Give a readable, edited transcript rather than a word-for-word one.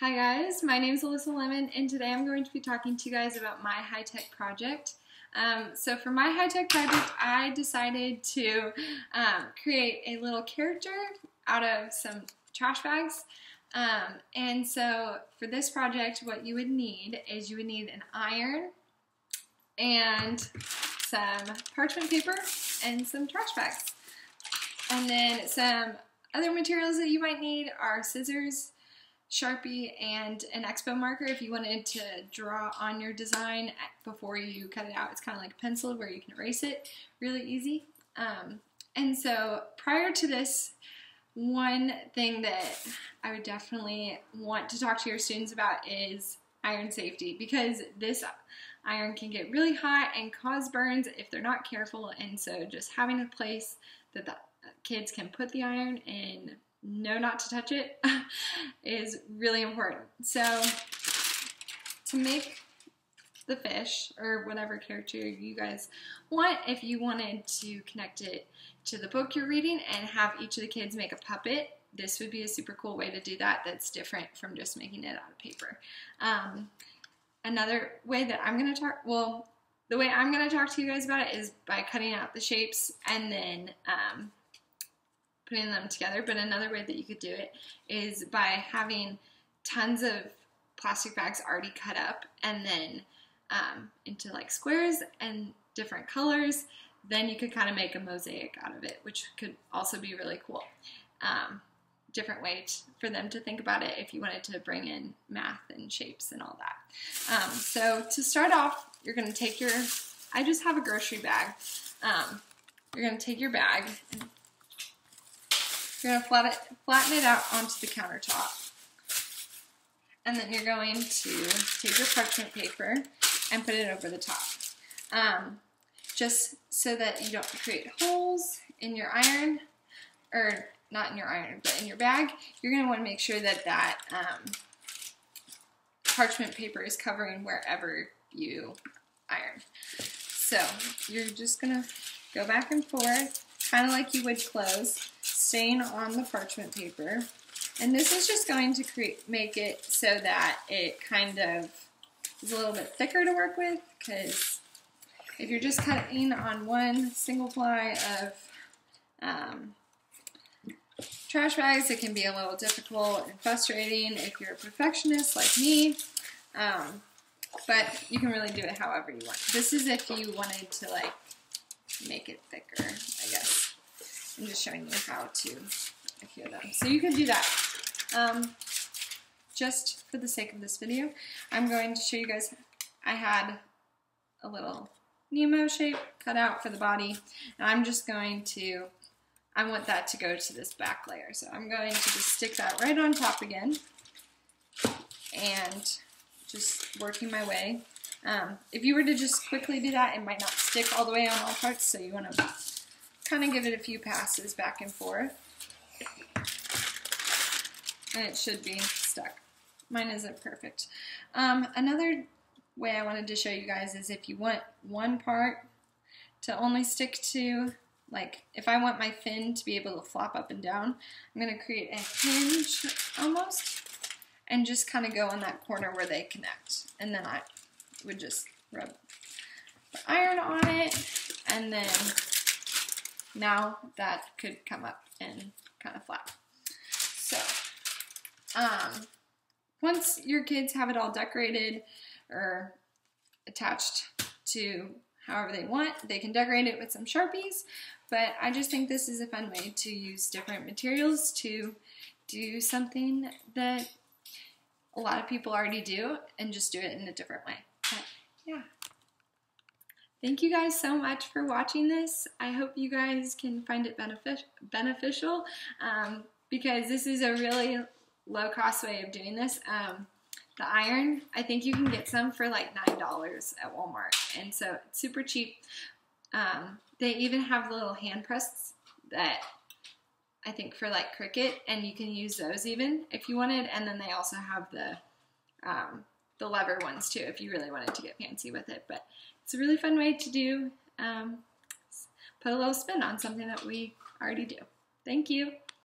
Hi guys, my name is Alyssa Lemon and today I'm going to be talking to you guys about my high-tech project. So for my high-tech project, I decided to create a little character out of some trash bags. And so for this project, what you would need is you would need an iron and some parchment paper and some trash bags. And then some other materials that you might need are scissors, Sharpie, and an Expo marker if you wanted to draw on your design before you cut it out. It's kind of like a pencil where you can erase it really easy. And so prior to this, one thing that I would definitely want to talk to your students about is iron safety, because this iron can get really hot and cause burns if they're not careful. And so just having a place that the kids can put the iron and know not to touch it is really important. So to make the fish, or whatever character you guys want, if you wanted to connect it to the book you're reading and have each of the kids make a puppet, this would be a super cool way to do that that's different from just making it out of paper. Another way that I'm going to talk, the way I'm going to talk to you guys about it is by cutting out the shapes and then putting them together. But another way that you could do it is by having tons of plastic bags already cut up and then into like squares and different colors. Then you could kind of make a mosaic out of it, which could also be really cool. Different way for them to think about it if you wanted to bring in math and shapes and all that. So to start off, you're going to take your, I just have a grocery bag. You're going to take your bag and you're going to flatten it out onto the countertop. And then you're going to take your parchment paper and put it over the top. Just so that you don't create holes in your iron, or not in your iron, but in your bag, you're going to want to make sure that that parchment paper is covering wherever you iron. So you're just going to go back and forth, kind of like you would clothes, staying on the parchment paper. And this is just going to make it so that it kind of is a little bit thicker to work with, because if you're just cutting on one single ply of trash bags, it can be a little difficult and frustrating if you're a perfectionist like me. But you can really do it however you want. This is if you wanted to like make it thicker, I guess. I'm just showing you how to adhere them. So you can do that. Just for the sake of this video, I'm going to show you guys, I had a little Nemo shape cut out for the body, and I'm just going to, I want that to go to this back layer. So I'm going to just stick that right on top again, and just working my way. If you were to just quickly do that, it might not stick all the way on all parts, so you want to kind of give it a few passes back and forth, and it should be stuck. Mine isn't perfect. Another way I wanted to show you guys is if you want one part to only stick to, like if I want my fin to be able to flop up and down, I'm going to create a hinge almost and just kind of go on that corner where they connect. And then I would just rub the iron on it, and then now that could come up and kind of flap. So once your kids have it all decorated or attached to however they want, they can decorate it with some Sharpies, but I just think this is a fun way to use different materials to do something that a lot of people already do and just do it in a different way. But yeah. Thank you guys so much for watching this. I hope you guys can find it beneficial because this is a really low-cost way of doing this. The iron, I think you can get some for like $9 at Walmart, and so it's super cheap. They even have little hand presses that I think for like Cricut, and you can use those even if you wanted. And then they also have the lever ones too if you really wanted to get fancy with it. But it's a really fun way to do, put a little spin on something that we already do. Thank you.